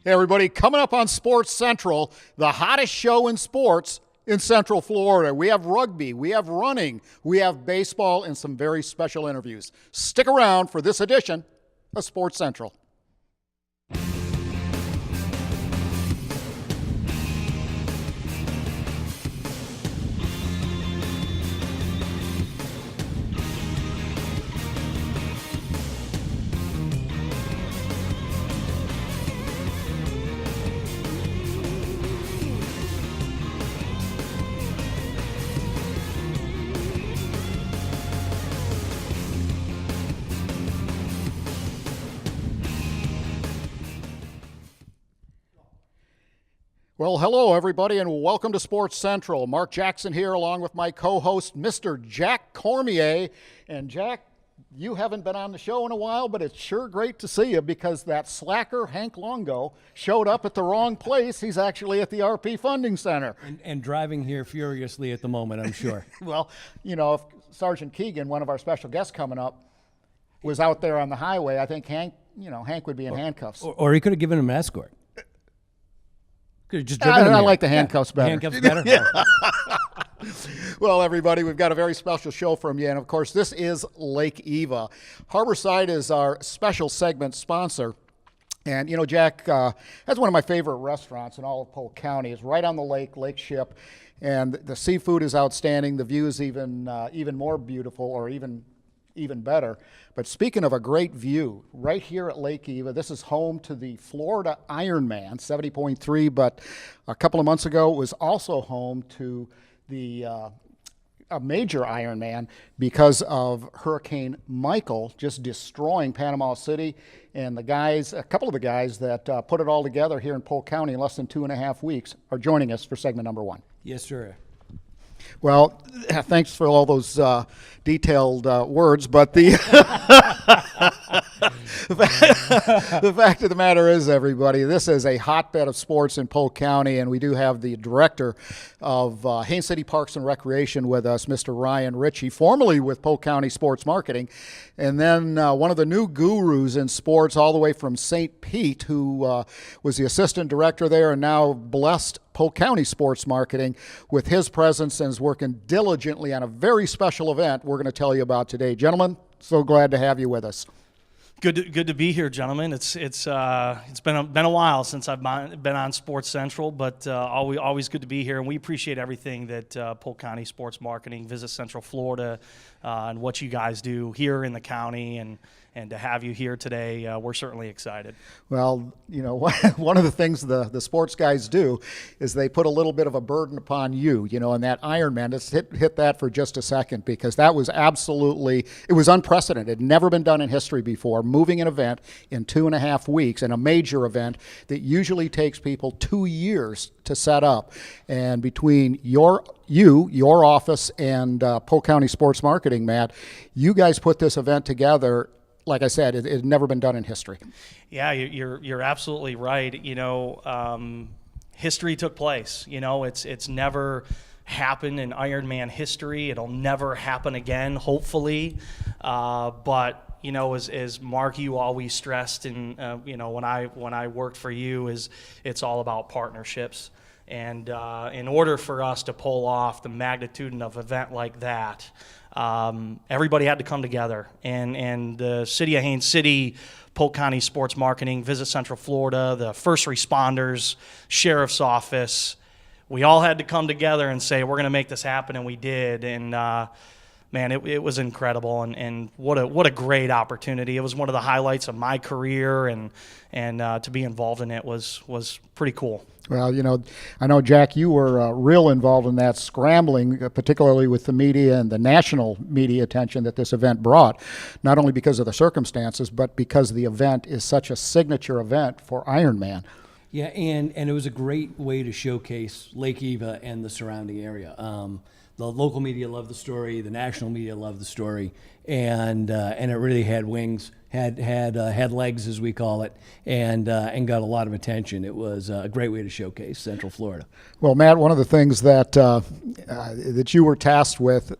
Hey everybody, coming up on Sports Central, the hottest show in sports in Central Florida. We have rugby, we have running, we have baseball, and some very special interviews. Stick around for this edition of Sports Central. Well, hello, everybody, and welcome to Sports Central. Mark Jackson here, along with my co-host, Mr. Jack Cormier. And, Jack, you haven't been on the show in a while, but it's sure great to see you because that slacker, Hank Longo, showed up at the wrong place. He's actually at the RP Funding Center. And driving here furiously at the moment, I'm sure. Well, you know, if Sergeant Keigan, one of our special guests coming up, was out there on the highway, I think Hank would be in handcuffs. Or he could have given him an escort. Could have just I like the handcuffs better. Handcuffs better? Yeah. Well, everybody, we've got a very special show from you. And, of course, this is Lake Eva. Harborside is our special segment sponsor. And, you know, Jack, that's one of my favorite restaurants in all of Polk County. It's right on the lake, Lake Ship. And the seafood is outstanding. The view is even more beautiful, or even better. But speaking of a great view, right here at Lake Eva, this is home to the Florida Ironman 70.3, but a couple of months ago it was also home to the a major Ironman because of Hurricane Michael just destroying Panama City. And the guys, a couple of the guys that put it all together here in Polk County in less than 2.5 weeks are joining us for segment number one. Yes, sir. Well, thanks for all those detailed words, but the the fact of the matter is, everybody, this is a hotbed of sports in Polk County, and we do have the director of Haines City Parks and Recreation with us, Mr. Ryan Ritchie, formerly with Polk County Sports Marketing, and then one of the new gurus in sports all the way from St. Pete, who was the assistant director there and now blessed Polk County Sports Marketing with his presence and is working diligently on a very special event we're going to tell you about today. Gentlemen, so glad to have you with us. Good to be here, gentlemen. It's been a while since I've been on Sports Central, but always good to be here, and we appreciate everything that Polk County Sports Marketing, Visit Central Florida, and what you guys do here in the county, and to have you here today, we're certainly excited. Well, you know, one of the things the sports guys do is they put a little bit of a burden upon you, you know, and that Ironman, let's hit that for just a second, because that was it was unprecedented, never been done in history before, moving an event in 2.5 weeks, and a major event that usually takes people 2 years to set up. And between your office and Polk County Sports Marketing, Matt, you guys put this event together. Like I said, it had never been done in history. Yeah, you're absolutely right. You know, history took place. You know, it's never happened in Ironman history. It'll never happen again, hopefully. But you know, as Mark, you always stressed, and you know, when I worked for you, it's all about partnerships. And in order for us to pull off the magnitude of an event like that, everybody had to come together. And the city of Haines City, Polk County Sports Marketing, Visit Central Florida, the first responders, sheriff's office, we all had to come together and say, we're going to make this happen, and we did. And man, it was incredible, and what a great opportunity. It was one of the highlights of my career, and to be involved in it was pretty cool. Well, you know, I know, Jack, you were real involved in that, scrambling, particularly with the media and the national media attention that this event brought, not only because of the circumstances, but because the event is such a signature event for Ironman. Yeah, and it was a great way to showcase Lake Eva and the surrounding area. The local media loved the story, the national media loved the story, and it really had wings, had legs, as we call it, and got a lot of attention. It was a great way to showcase Central Florida. Well, Matt, one of the things that that you were tasked with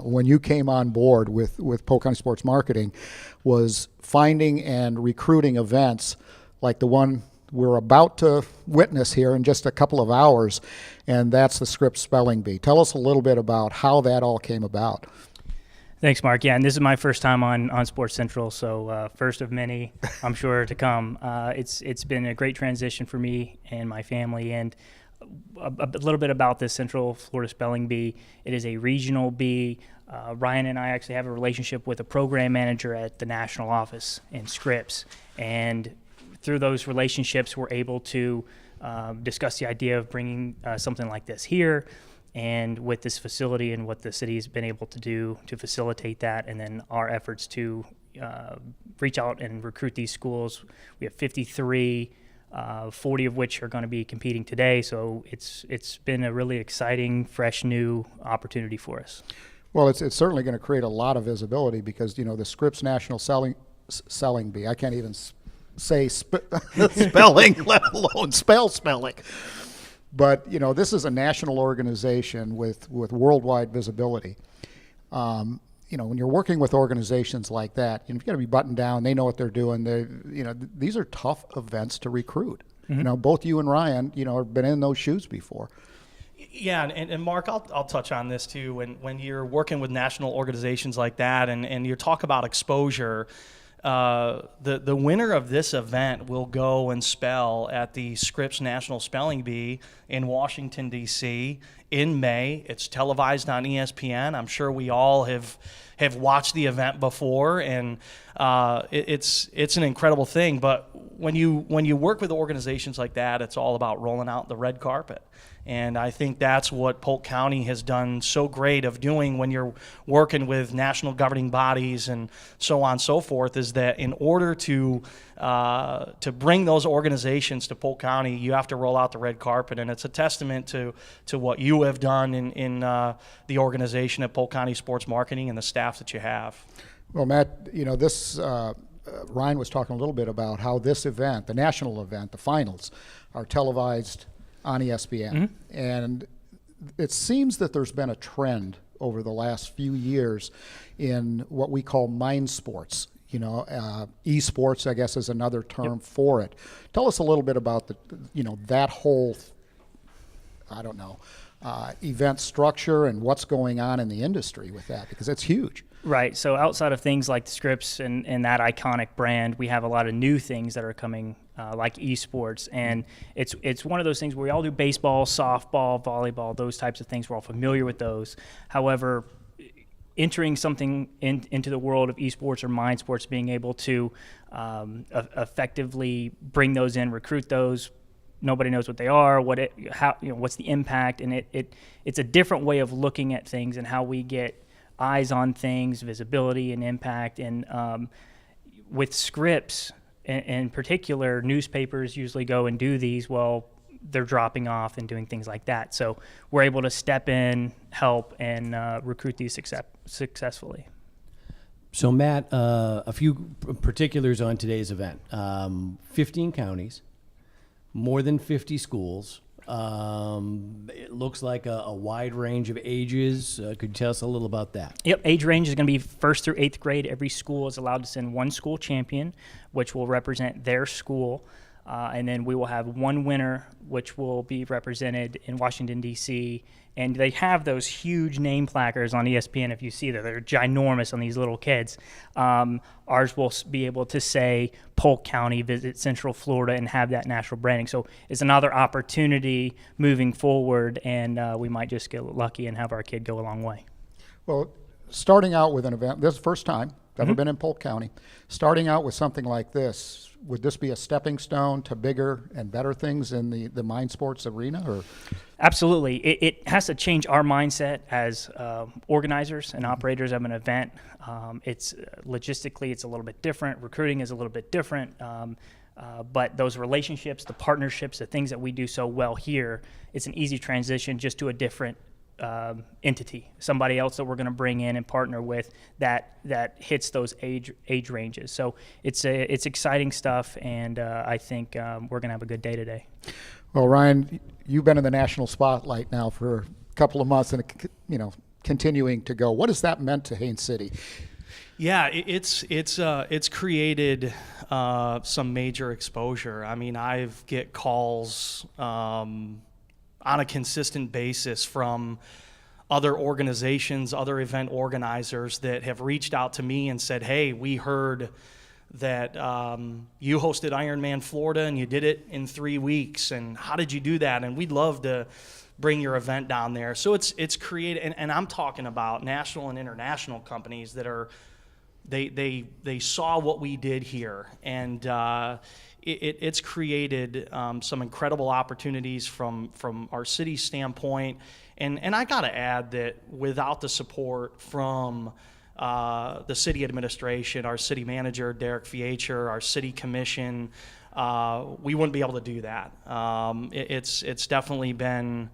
when you came on board with Polk County Sports Marketing was finding and recruiting events like the one we're about to witness here in just a couple of hours, and that's the Scripps Spelling Bee. Tell us a little bit about how that all came about. Thanks, Mark. Yeah, and this is my first time on Sports Central, so first of many, I'm sure, to come. It's been a great transition for me and my family, and a little bit about the Central Florida Spelling Bee. It is a regional bee. Ryan and I actually have a relationship with a program manager at the national office in Scripps, and through those relationships, we're able to discuss the idea of bringing something like this here. And with this facility and what the city has been able to do to facilitate that, and then our efforts to reach out and recruit these schools, we have 53, 40 of which are going to be competing today. So it's been a really exciting, fresh, new opportunity for us. Well, it's certainly going to create a lot of visibility because, the Scripps National Selling Bee, I can't even say spelling, let alone spelling. But, this is a national organization with worldwide visibility. When you're working with organizations like that, you've got to be buttoned down. They know what they're doing. These are tough events to recruit. Mm-hmm. Both you and Ryan, have been in those shoes before. Yeah, and Mark, I'll touch on this too. When you're working with national organizations like that and you talk about exposure, the winner of this event will go and spell at the Scripps National Spelling Bee in Washington, D.C. in May. It's televised on ESPN. I'm sure we all have watched the event before, and it's an incredible thing. But when you work with organizations like that, it's all about rolling out the red carpet. And I think that's what Polk County has done so great of doing when you're working with national governing bodies and so on and so forth, is that in order to bring those organizations to Polk County, you have to roll out the red carpet. And it's a testament to what you have done in the organization at Polk County Sports Marketing and the staff that you have. Well, Matt, this Ryan was talking a little bit about how this event, the national event, the finals, are televised on ESPN. Mm-hmm. And it seems that there's been a trend over the last few years in what we call mind sports. Esports, I guess, is another term for it. Tell us a little bit about that whole, event structure and what's going on in the industry with that, because it's huge. Right. So outside of things like the Scripps and that iconic brand, we have a lot of new things that are coming, like esports. And it's one of those things where we all do baseball, softball, volleyball, those types of things. We're all familiar with those. However, entering something into the world of esports or mind sports, being able to effectively bring those in, recruit those. Nobody knows what they are, what's the impact, and it's a different way of looking at things and how we get eyes on things, visibility and impact. And with Scripps in particular, newspapers usually go and do these. Well, they're dropping off and doing things like that. So we're able to step in, help, and recruit these successfully. So Matt, a few particulars on today's event. 15 counties, more than 50 schools. It looks like a wide range of ages. Could you tell us a little about that? Yep, age range is going to be 1st through 8th grade. Every school is allowed to send one school champion, which will represent their school. And then we will have one winner, which will be represented in Washington, D.C. And they have those huge name placards on ESPN, if you see that. They're ginormous on these little kids. Ours will be able to say Polk County, visit Central Florida, and have that national branding. So it's another opportunity moving forward, and we might just get lucky and have our kid go a long way. Well, starting out with an event, this is the first time, ever been in Polk County, starting out with something like this, would this be a stepping stone to bigger and better things in the mind sports arena? Or Absolutely. It has to change our mindset as organizers and operators of an event. It's logistically, it's a little bit different. Recruiting is a little bit different. But those relationships, the partnerships, the things that we do so well here, it's an easy transition just to a different entity, somebody else that we're going to bring in and partner with that hits those age ranges. So it's exciting stuff, and I think we're going to have a good day today. Well, Ryan, you've been in the national spotlight now for a couple of months, and continuing to go. What has that meant to Haines City? Yeah, it's created some major exposure. I mean, I get calls on a consistent basis from other organizations, other event organizers that have reached out to me and said, "Hey, we heard that you hosted Ironman Florida and you did it in 3 weeks, and how did you do that? And we'd love to bring your event down there." So it's created, and I'm talking about national and international companies that are. They saw what we did here, and it's created some incredible opportunities from our city's standpoint. And I got to add that without the support from the city administration, our city manager, Derek Fiecher, our city commission, we wouldn't be able to do that. It's definitely been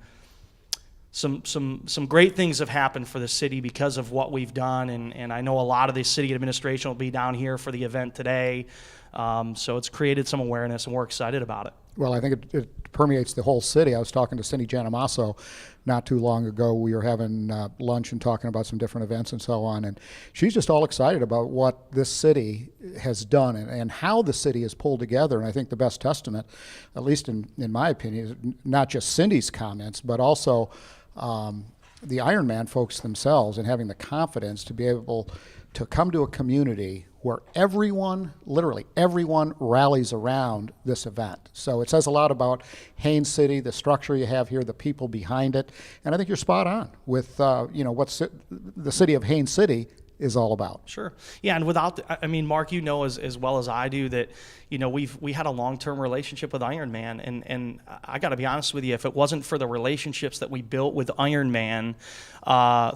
some great things have happened for the city because of what we've done, and I know a lot of the city administration will be down here for the event today. So it's created some awareness, and we're excited about it. Well, I think it permeates the whole city. I was talking to Cindy Gianamasso not too long ago. We were having lunch and talking about some different events and so on, and she's just all excited about what this city has done and how the city is pulled together. And I think the best testament, at least in my opinion, is not just Cindy's comments, but also the Ironman folks themselves, and having the confidence to be able to come to a community where everyone, literally everyone, rallies around this event. So it says a lot about Haines City, the structure you have here, the people behind it, and I think you're spot on with what the city of Haines City is all about. Sure. Yeah, and I mean, Mark, you know as well as I do that, we had a long-term relationship with Ironman, and I got to be honest with you, if it wasn't for the relationships that we built with Ironman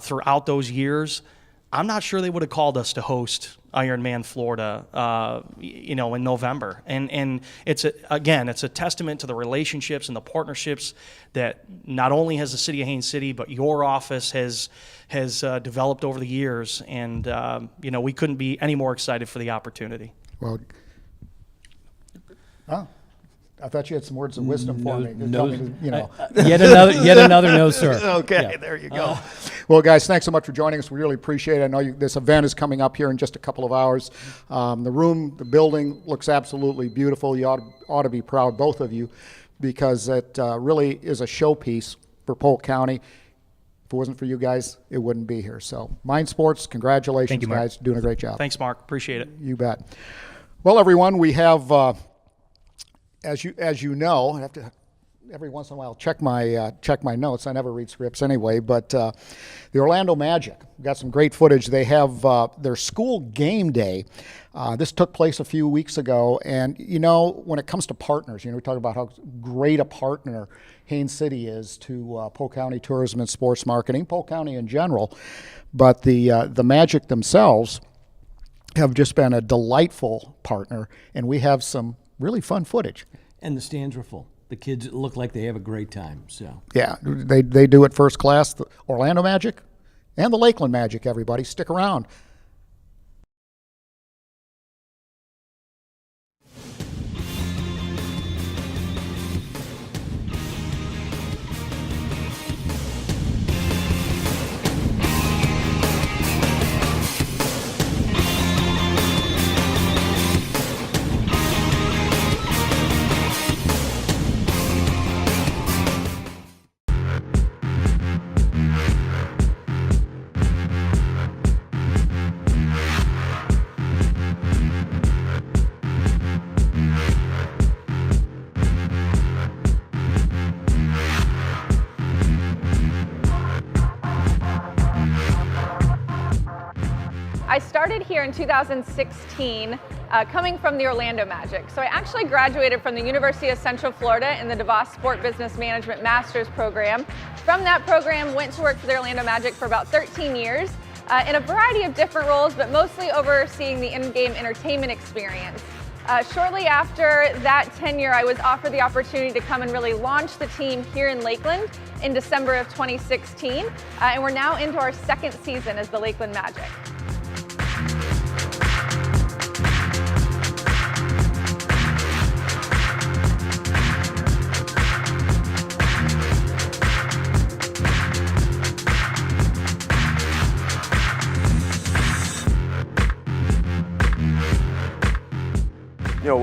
throughout those years, I'm not sure they would have called us to host Ironman Florida, in November. And it's a testament to the relationships and the partnerships that not only has the city of Haines City, but your office has developed over the years. And we couldn't be any more excited for the opportunity. Well, I thought you had some words of wisdom for me. Yet another no, sir. Okay, Yeah. there you go. Well, guys, thanks so much for joining us. We really appreciate it. I know this event is coming up here in just a couple of hours. The building looks absolutely beautiful. You ought to be proud, both of you, because it really is a showpiece for Polk County. If it wasn't for you guys, it wouldn't be here. So, Mind Sports, congratulations, Thank you, Mark. guys. Doing a great job. Thanks, Mark. Appreciate it. You bet. Well, everyone, we have, as you know, I have to every once in a while check my notes. I never read scripts anyway, but the Orlando Magic, we've got some great footage. They have their school game day. This took place a few weeks ago, and when it comes to partners, we talk about how great a partner Haines City is to Polk County Tourism and Sports Marketing, Polk County in general, but the Magic themselves have just been a delightful partner, and we have some really fun footage. And the stands were full. The kids look like they have a great time. So yeah, they do it first class. The Orlando Magic and the Lakeland Magic, everybody. Stick around. I started here in 2016, coming from the Orlando Magic. So I actually graduated from the University of Central Florida in the DeVos Sport Business Management Master's program. From that program, went to work for the Orlando Magic for about 13 years in a variety of different roles, but mostly overseeing the in-game entertainment experience. Shortly after that tenure, I was offered the opportunity to come and really launch the team here in Lakeland in December of 2016, and we're now into our second season as the Lakeland Magic.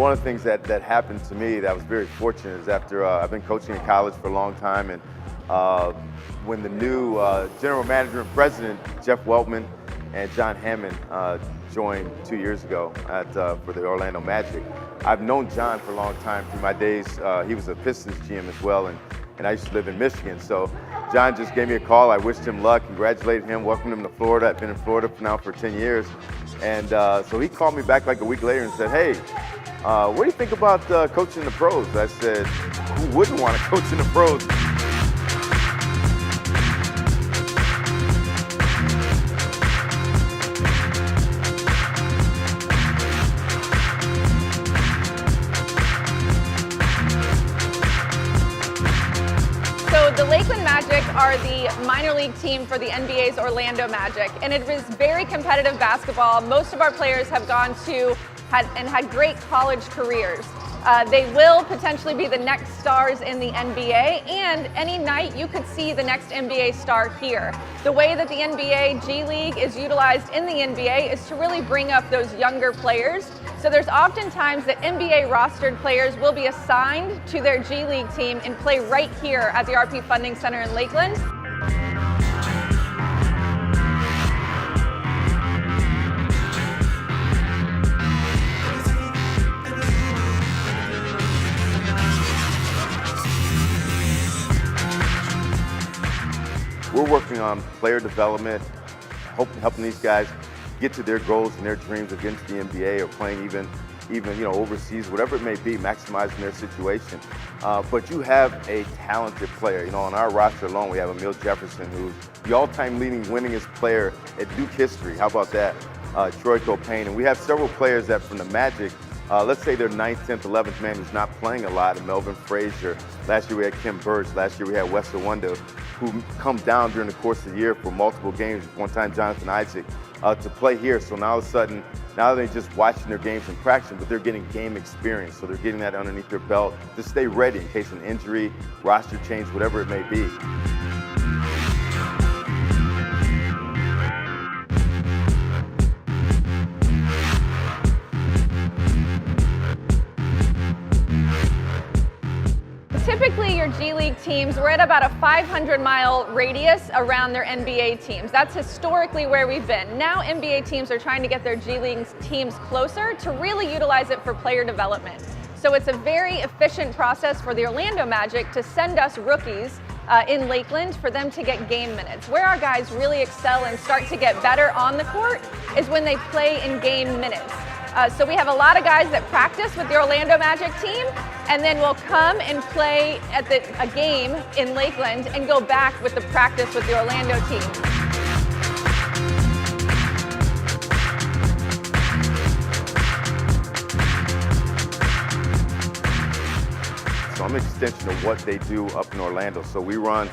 one of the things that happened to me that I was very fortunate is after I've been coaching in college for a long time, and when the new general manager and president, Jeff Weltman and John Hammond, joined 2 years ago for the Orlando Magic. I've known John for a long time through my days. He was a Pistons GM as well, and I used to live in Michigan. So John just gave me a call. I wished him luck, congratulated him, welcomed him to Florida. I've been in Florida now for 10 years. And so he called me back like a week later and said, hey, what do you think about coaching the pros? I said, who wouldn't want to coach in the pros? The Lakeland Magic are the minor league team for the NBA's Orlando Magic, and it is very competitive basketball. Most of our players have gone to and had great college careers. They will potentially be the next stars in the NBA, and any night you could see the next NBA star here. The way that the NBA G League is utilized in the NBA is to really bring up those younger players. So there's oftentimes that NBA rostered players will be assigned to their G League team and play right here at the RP Funding Center in Lakeland. We're working on player development, helping these guys get to their goals and their dreams of getting to the NBA or playing even overseas, whatever it may be, maximizing their situation. But you have a talented player. On our roster alone, we have Emil Jefferson, who's the all-time leading winningest player at Duke history. How about that? Troy Copane. And we have several players that from the Magic, let's say they're 9th, 10th, 11th man who's not playing a lot, and Melvin Frazier. Last year we had Kim Birch. Last year we had Wes Iwundu, who come down during the course of the year for multiple games. One time Jonathan Isaac to play here. So now all of a sudden, now they're just watching their games in practice, but they're getting game experience. So they're getting that underneath their belt to stay ready in case of an injury, roster change, whatever it may be. Typically, your G League teams, we're at about a 500-mile radius around their NBA teams. That's historically where we've been. Now NBA teams are trying to get their G League teams closer to really utilize it for player development. So it's a very efficient process for the Orlando Magic to send us rookies in Lakeland for them to get game minutes. Where our guys really excel and start to get better on the court is when they play in game minutes. So we have a lot of guys that practice with the Orlando Magic team, and then will come and play at a game in Lakeland and go back with the practice with the Orlando team. So I'm an extension of what they do up in Orlando. So we run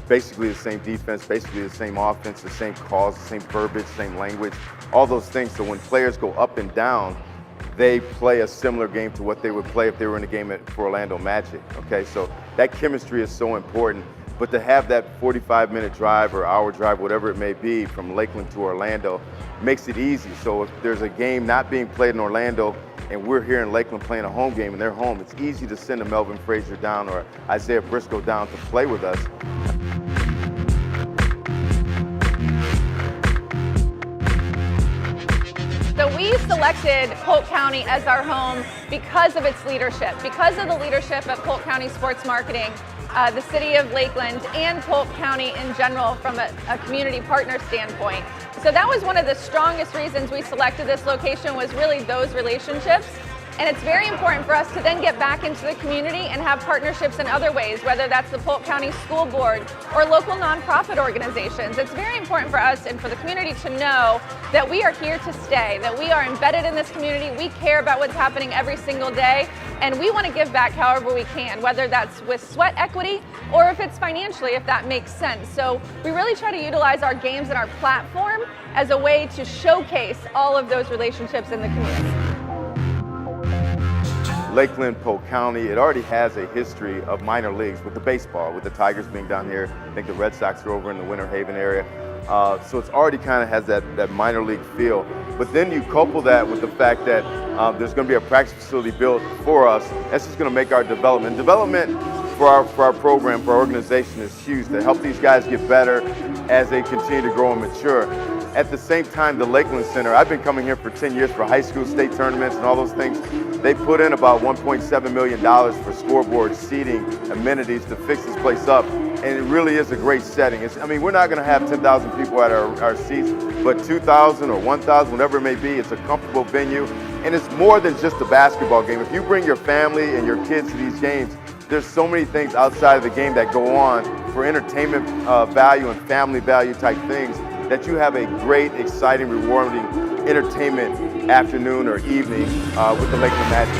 basically the same defense, basically the same offense, the same calls, the same verbiage, same language, all those things. So when players go up and down, they play a similar game to what they would play if they were in a game for Orlando Magic, okay? So that chemistry is so important, but to have that 45-minute drive or hour drive, whatever it may be, from Lakeland to Orlando, makes it easy. So if there's a game not being played in Orlando and we're here in Lakeland playing a home game and they're home, it's easy to send a Melvin Frazier down or Isaiah Briscoe down to play with us. So we selected Polk County as our home because of its leadership, because of the leadership at Polk County Sports Marketing, the city of Lakeland, and Polk County in general from a community partner standpoint. So that was one of the strongest reasons we selected this location, was really those relationships. And it's very important for us to then get back into the community and have partnerships in other ways, whether that's the Polk County School Board or local nonprofit organizations. It's very important for us and for the community to know that we are here to stay, that we are embedded in this community, we care about what's happening every single day, and we want to give back however we can, whether that's with sweat equity or if it's financially, if that makes sense. So we really try to utilize our games and our platform as a way to showcase all of those relationships in the community. Lakeland, Polk County, it already has a history of minor leagues with the baseball, with the Tigers being down here. I think the Red Sox are over in the Winter Haven area. So it's already kind of has that minor league feel. But then you couple that with the fact that there's going to be a practice facility built for us. That's just going to make our development for our program, for our organization is huge to help these guys get better as they continue to grow and mature. At the same time, the Lakeland Center, I've been coming here for 10 years for high school state tournaments and all those things. They put in about $1.7 million for scoreboards, seating, amenities to fix this place up. And it really is a great setting. We're not going to have 10,000 people at our seats, but 2,000 or 1,000, whatever it may be, it's a comfortable venue. And it's more than just a basketball game. If you bring your family and your kids to these games, there's so many things outside of the game that go on for entertainment value and family value type things that you have a great, exciting, rewarding entertainment afternoon or evening with the Lakeland Magic.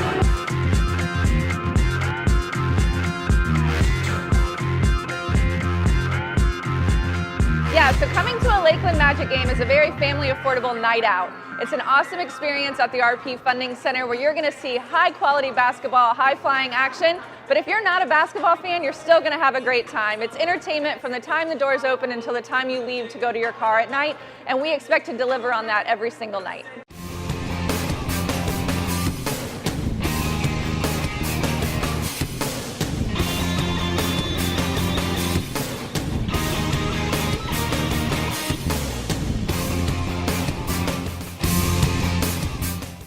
Yeah, so coming to a Lakeland Magic game is a very family affordable night out. It's an awesome experience at the RP Funding Center where you're going to see high quality basketball, high flying action. But if you're not a basketball fan, you're still going to have a great time. It's entertainment from the time the doors open until the time you leave to go to your car at night. And we expect to deliver on that every single night.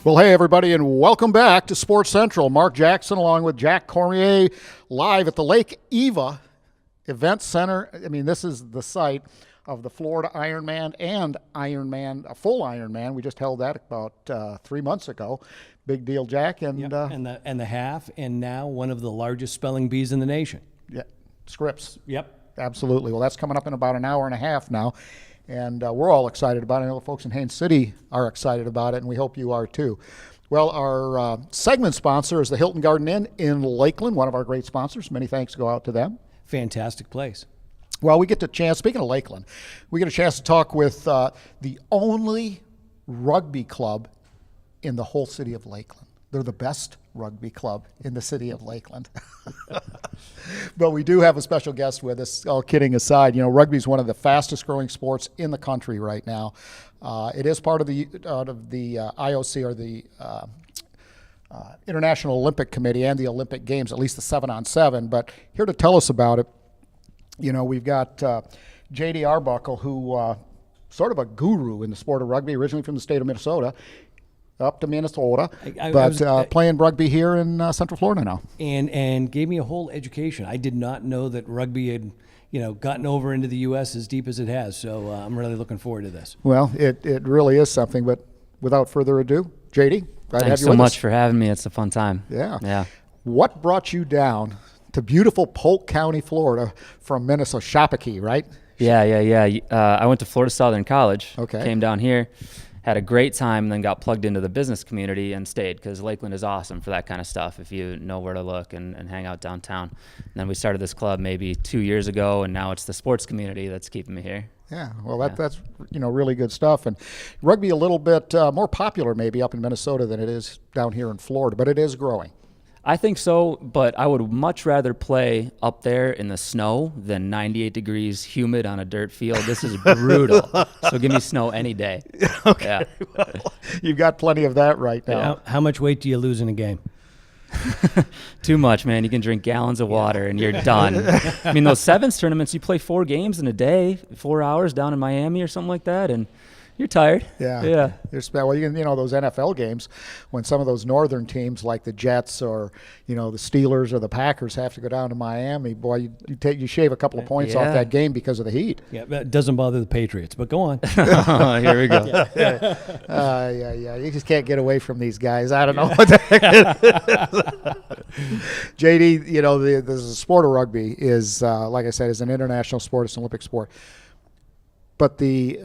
Well, hey, everybody, and welcome back to Sports Central. Mark Jackson along with Jack Cormier live at the Lake Eva Event Center. This is the site of the Florida Ironman and a full Ironman. We just held that about 3 months ago. Big deal, Jack. And, yep. and the half, and now one of the largest spelling bees in the nation. Yeah, Scripps. Yep. Absolutely. Well, that's coming up in about an hour and a half now. And we're all excited about it. I know the folks in Haines City are excited about it, and we hope you are too. Well, our segment sponsor is the Hilton Garden Inn in Lakeland, one of our great sponsors. Many thanks go out to them. Fantastic place. Well, we get a chance, speaking of Lakeland, we get a chance to talk with the only rugby club in the whole city of Lakeland. They're the best rugby club in the city of Lakeland. But we do have a special guest with us, all kidding aside. Rugby is one of the fastest growing sports in the country right now. It is part of the IOC, or the International Olympic Committee, and the Olympic Games, at least the 7-on-7. But here to tell us about it, we've got J.D. Arbuckle, who sort of a guru in the sport of rugby, originally from the state of Minnesota. Up to Minnesota, but playing rugby here in Central Florida now. And gave me a whole education. I did not know that rugby had, gotten over into the U.S. as deep as it has. So I'm really looking forward to this. Well, it really is something. But without further ado, JD, glad to have you with us. Thanks so much for having me. It's a fun time. Yeah. What brought you down to beautiful Polk County, Florida, from Minnesota, Shopakey, right? Yeah. I went to Florida Southern College. Okay. Came down here. Had a great time, and then got plugged into the business community and stayed, because Lakeland is awesome for that kind of stuff if you know where to look and hang out downtown. And then we started this club maybe 2 years ago, and now it's the sports community that's keeping me here. Yeah, well, that's really good stuff. And rugby a little bit more popular maybe up in Minnesota than it is down here in Florida, but it is growing. I think so, but I would much rather play up there in the snow than 98 degrees humid on a dirt field. This is brutal. So give me snow any day. Okay. Yeah. Well, you've got plenty of that right now. How much weight do you lose in a game? Too much, man. You can drink gallons of water and you're done. Those sevens tournaments, you play 4 games in a day, 4 hours down in Miami or something like that, and you're tired. Yeah. Well, those NFL games, when some of those northern teams like the Jets or the Steelers or the Packers have to go down to Miami, boy, you shave a couple of points off that game because of the heat. Yeah, that doesn't bother the Patriots. But go on. Here we go. Yeah. You just can't get away from these guys. I don't know what the heck it is. JD, the sport of rugby is, like I said, is an international sport. It's an Olympic sport. But the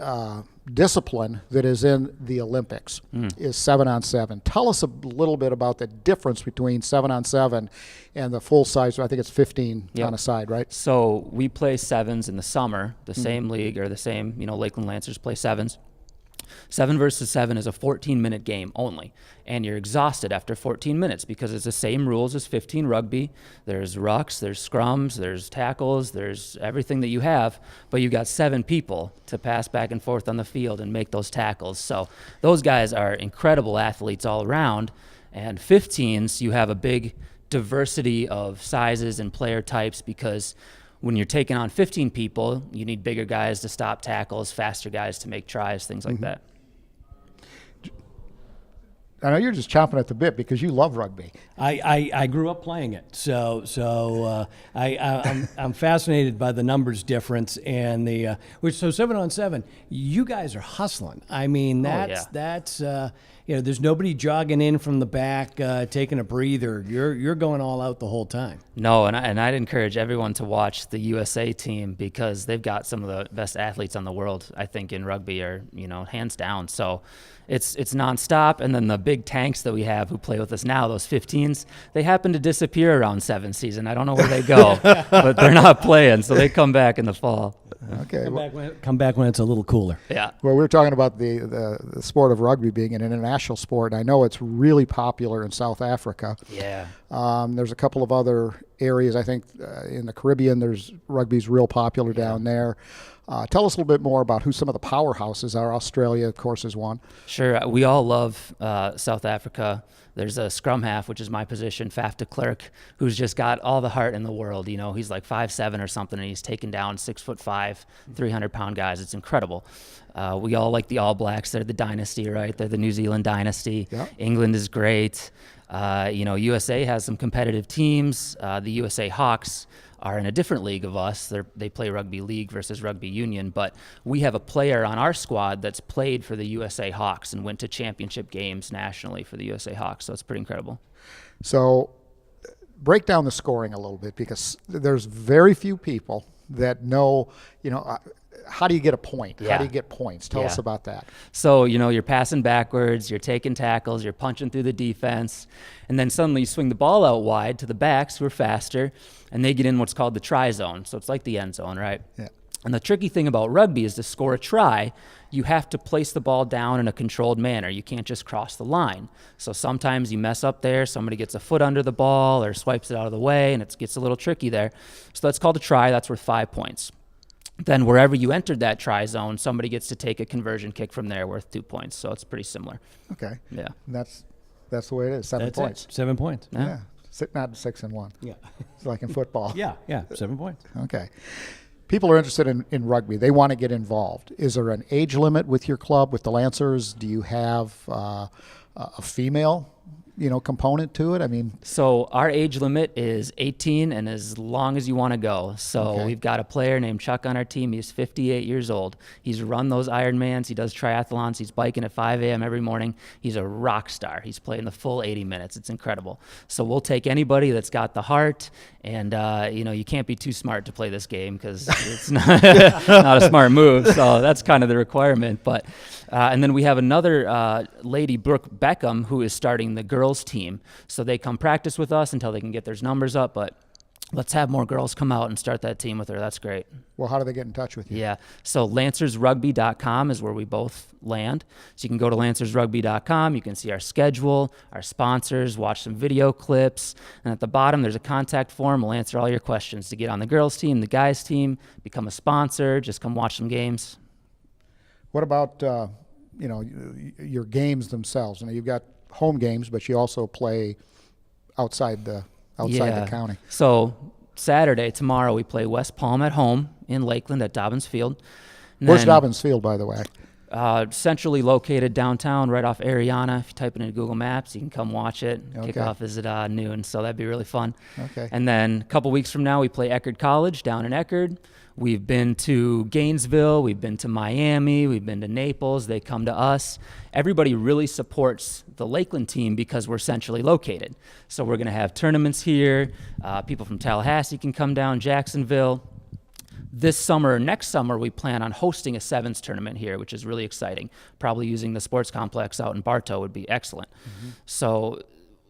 discipline that is in the Olympics is 7-on-7. Tell us a little bit about the difference between 7-on-7 and the full size. I think it's 15 on a side, right? So we play sevens in the summer, the same league or the same, Lakeland Lancers play sevens. 7 versus 7 is a 14-minute game only, and you're exhausted after 14 minutes because it's the same rules as 15 rugby. There's rucks, there's scrums, there's tackles, there's everything that you have, but you got 7 people to pass back and forth on the field and make those tackles. So those guys are incredible athletes all around, and 15s, you have a big diversity of sizes and player types because when you're taking on 15 people, you need bigger guys to stop tackles, faster guys to make tries, things like that. I know you're just chomping at the bit because you love rugby. I grew up playing it, so I'm fascinated by the numbers difference and the so 7-on-7. You guys are hustling. I mean that's there's nobody jogging in from the back taking a breather. You're going all out the whole time. No, and I'd encourage everyone to watch the USA team because they've got some of the best athletes on the world, I think, in rugby, or hands down. So it's nonstop, and then the big tanks that we have who play with us now, those 15s, they happen to disappear around 7th season. I don't know where they go, but they're not playing, so they come back in the fall. Okay. Come back when it's a little cooler. Yeah. Well, we were talking about the sport of rugby being an international sport. I know it's really popular in South Africa. Yeah. There's a couple of other areas. I think in the Caribbean, rugby's real popular down there. Tell us a little bit more about who some of the powerhouses are. Australia, of course, is one. Sure. We all love South Africa. There's a scrum half, which is my position, Faf de Klerk, who's just got all the heart in the world. He's like 5'7" or something, and he's taken down 6'5", 300-pound guys. It's incredible. We all like the All Blacks. They're the dynasty, right? They're the New Zealand dynasty. Yep. England is great. USA has some competitive teams. The USA Hawks are in a different league of us. They play rugby league versus rugby union, but we have a player on our squad that's played for the USA Hawks and went to championship games nationally for the USA Hawks, so it's pretty incredible. So break down the scoring a little bit because there's very few people that know, how do you get a point? Yeah. How do you get points? Tell us about that. So, you're passing backwards, you're taking tackles, you're punching through the defense, and then suddenly you swing the ball out wide to the backs who are faster, and they get in what's called the try zone. So it's like the end zone, right? Yeah. And the tricky thing about rugby is to score a try, you have to place the ball down in a controlled manner. You can't just cross the line. So sometimes you mess up there, somebody gets a foot under the ball or swipes it out of the way, and it gets a little tricky there. So that's called a try. That's worth 5 points. Then wherever you entered that try zone, somebody gets to take a conversion kick from there worth 2 points. So it's pretty similar. Okay. Yeah. And that's the way it is. 7 points. It. 7 points. Yeah. Not 6-1. Yeah. It's like in football. Yeah. 7 points. Okay. People are interested in rugby. They want to get involved. Is there an age limit with your club, with the Lancers? Do you have a female component to it? I mean, so our age limit is 18 and as long as you want to go. So We've got a player named Chuck on our team. He's 58 years old. He's run those Ironmans. He does triathlons. He's biking at 5 a.m. every morning. He's a rock star. He's playing the full 80 minutes. It's incredible. So we'll take anybody that's got the heart. And, you can't be too smart to play this game because it's not a smart move. So that's kind of the requirement. But and then we have another lady, Brooke Beckham, who is starting the girls team. So they come practice with us until they can get their numbers up. But let's have more girls come out and start that team with her. That's great. Well, how do they get in touch with you? Yeah. So LancersRugby.com is where we both land. So you can go to LancersRugby.com. You can see our schedule, our sponsors, watch some video clips. And at the bottom, there's a contact form. We'll answer all your questions to get on the girls team, the guys team, become a sponsor, just come watch some games. What about, your games themselves? You've got home games, but you also play outside the county. So Saturday, tomorrow, we play West Palm at home in Lakeland at Dobbins Field. And where's Dobbins Field, by the way? Centrally located downtown, right off Ariana. If you type it into Google Maps, you can come watch it. Okay. Kickoff is at noon, so that'd be really fun. Okay. And then a couple weeks from now, we play Eckerd College down in Eckerd. We've been to Gainesville, we've been to Miami, we've been to Naples. They come to us. Everybody really supports the Lakeland team because we're centrally located. So we're going to have tournaments here. People from Tallahassee can come down, Jacksonville. This summer or next summer, we plan on hosting a sevens tournament here, which is really exciting. Probably using the sports complex out in Bartow would be excellent. Mm-hmm. So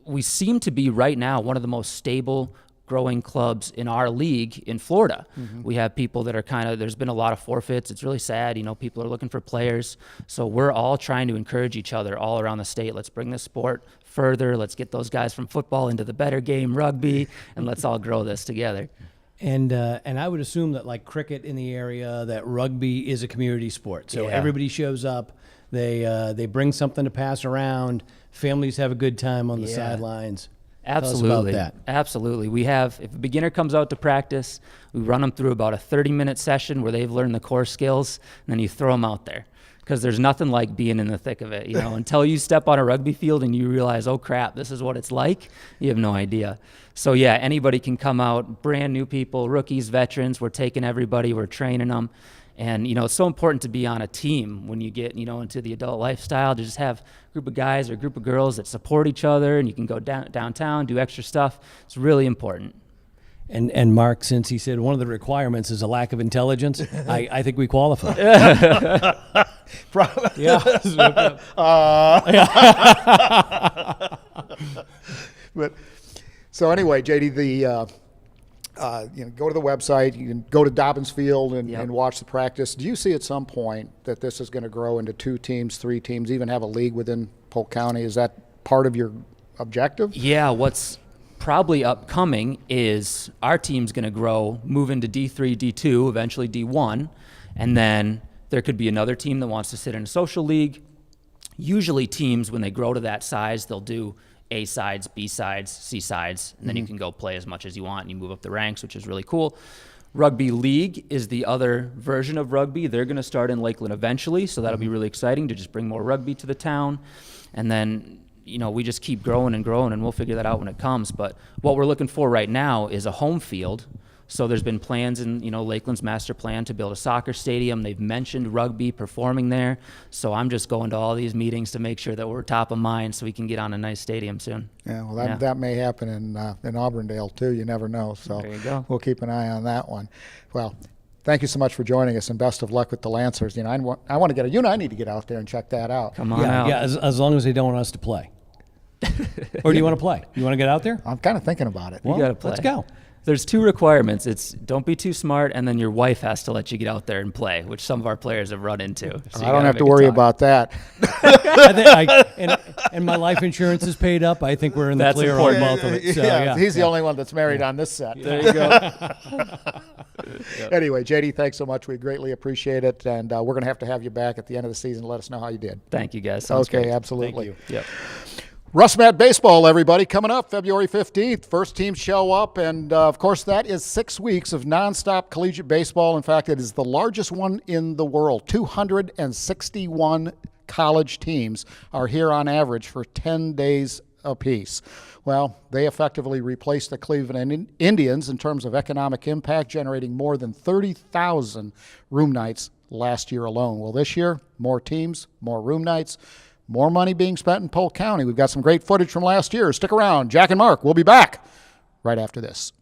we seem to be right now one of the most stable growing clubs in our league in Florida. We have people that are there's been a lot of forfeits. It's really sad. People are looking for players. So we're all trying to encourage each other all around the state. Let's bring this sport further. Let's get those guys from football into the better game, rugby, and let's all grow this together. And I would assume that like cricket in the area, that rugby is a community sport. So everybody shows up. They bring something to pass around. Families have a good time on the sidelines. Absolutely. Tell us about that. Absolutely. We have, if a beginner comes out to practice, we run them through about a 30-minute session where they've learned the core skills, and then you throw them out there. Because there's nothing like being in the thick of it. Until you step on a rugby field and you realize, oh crap, this is what it's like, you have no idea. So yeah, anybody can come out, brand new people, rookies, veterans, we're taking everybody, we're training them. And, it's so important to be on a team when you get, into the adult lifestyle, to just have a group of guys or a group of girls that support each other, and you can go downtown, do extra stuff. It's really important. And Mark, since he said one of the requirements is a lack of intelligence, I think we qualify. But so anyway, JD, go to the website. You can go to Dobbins Field and watch the practice. Do you see at some point that this is going to grow into 2 teams, 3 teams, even have a league within Polk County? Is that part of your objective? Yeah, what's probably upcoming is our team's going to grow, move into D3, D2, eventually D1, and then there could be another team that wants to sit in a social league. Usually teams, when they grow to that size, they'll do A sides, B sides, C sides, and then you can go play as much as you want and you move up the ranks, which is really cool. Rugby league is the other version of rugby. They're going to start in Lakeland eventually, so that'll be really exciting to just bring more rugby to the town. And then we just keep growing and growing, and we'll figure that out when it comes. But what we're looking for right now is a home field. So there's been plans in, Lakeland's master plan to build a soccer stadium. They've mentioned rugby performing there. So I'm just going to all these meetings to make sure that we're top of mind so we can get on a nice stadium soon. Yeah, well, that may happen in Auburndale, too. You never know. So there you go. We'll keep an eye on that one. Well, thank you so much for joining us, and best of luck with the Lancers. I want to get you and I need to get out there and check that out. Come on out. Yeah, as long as they don't want us to play. Or do you want to play? You want to get out there? I'm kind of thinking about it. You got to play. Let's go. There's 2 requirements. It's don't be too smart, and then your wife has to let you get out there and play, which some of our players have run into. So I don't have to worry about that. And my life insurance is paid up. I think we're in the clear on both of it. So, he's the only one that's married on this set. There you go. Anyway, JD, thanks so much. We greatly appreciate it, and we're going to have you back at the end of the season to let us know how you did. Thank you, guys. Sounds okay, great. absolutely. Thank you. Yep. RussMatt Baseball, everybody, coming up February 15th. First team show up, and of course that is 6 weeks of nonstop collegiate baseball. In fact, it is the largest one in the world. 261 college teams are here on average for 10 days apiece. Well, they effectively replaced the Cleveland Indians in terms of economic impact, generating more than 30,000 room nights last year alone. Well, this year, more teams, more room nights, more money being spent in Polk County. We've got some great footage from last year. Stick around. Jack and Mark will be back right after this.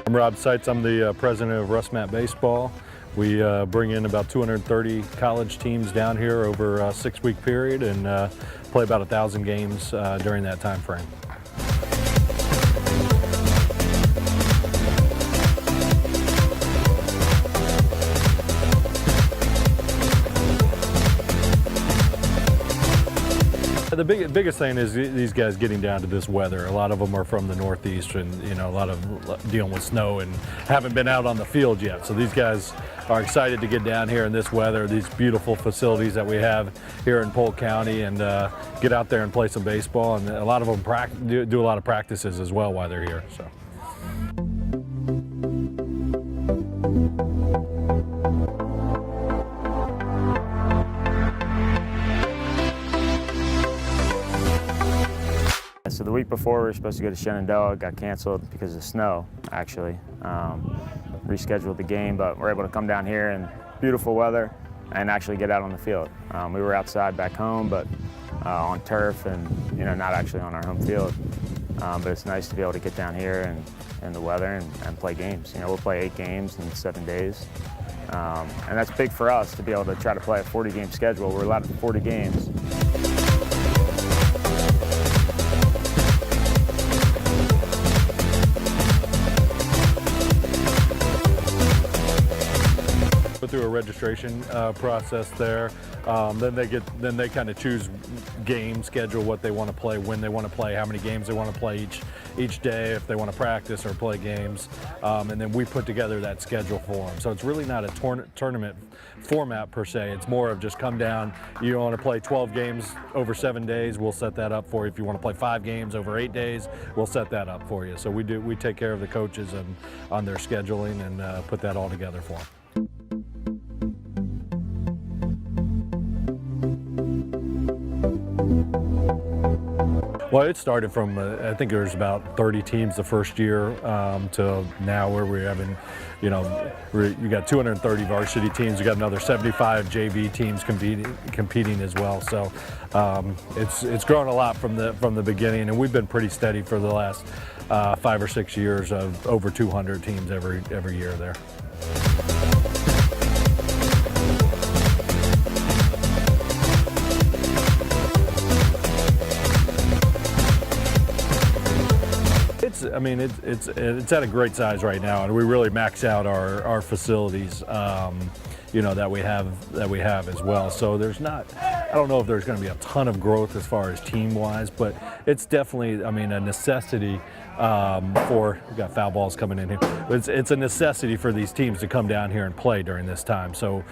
I'm Rob Seitz. I'm the president of RussMatt Baseball. We bring in about 230 college teams down here over a 6-week period and play about 1,000 games during that time frame. The biggest thing is these guys getting down to this weather. A lot of them are from the Northeast, and a lot of dealing with snow and haven't been out on the field yet. So these guys are excited to get down here in this weather, these beautiful facilities that we have here in Polk County, and get out there and play some baseball. And a lot of them do a lot of practices as well while they're here. So. So the week before we were supposed to go to Shenandoah, it got canceled because of snow, actually. Rescheduled the game, but we're able to come down here in beautiful weather and actually get out on the field. We were outside back home, but on turf and not actually on our home field. But it's nice to be able to get down here and in the weather and play games. We'll play 8 games in 7 days. And that's big for us to be able to try to play a 40-game schedule. We're allowed 40 games. Through a registration process there. Then they kind of choose game schedule, what they want to play, when they want to play, how many games they want to play each day, if they want to practice or play games, and then we put together that schedule for them. So it's really not a tournament format per se. It's more of just come down. You want to play 12 games over 7 days, we'll set that up for you. If you want to play 5 games over 8 days, we'll set that up for you. So we take care of the coaches and on their scheduling and put that all together for them. Well, it started from, I think there was about 30 teams the first year to now where we're having, you got 230 varsity teams. You got another 75 JV teams competing as well. So it's grown a lot from the beginning, and we've been pretty steady for the last 5 or 6 years of over 200 teams every year there. It's at a great size right now, and we really max out our facilities, that we have as well. So I don't know if there's going to be a ton of growth as far as team-wise, but it's definitely, a necessity we've got foul balls coming in here. It's a necessity for these teams to come down here and play during this time. So,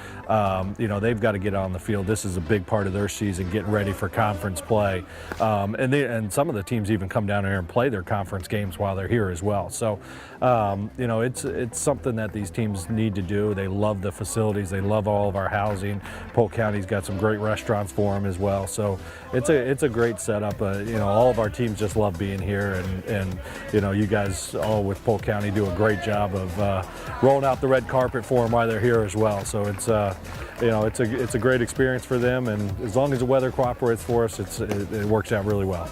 they've got to get on the field. This is a big part of their season, getting ready for conference play. And some of the teams even come down here and play their conference games while they're here as well. So, it's something that these teams need to do. They love the facilities. They love all of our housing. Polk County's got some great restaurants for them as well. So it's a great setup. All of our teams just love being here, and you guys all with Polk County do a great job of rolling out the red carpet for them while they're here as well. So it's a great experience for them, and as long as the weather cooperates for us, it works out really well.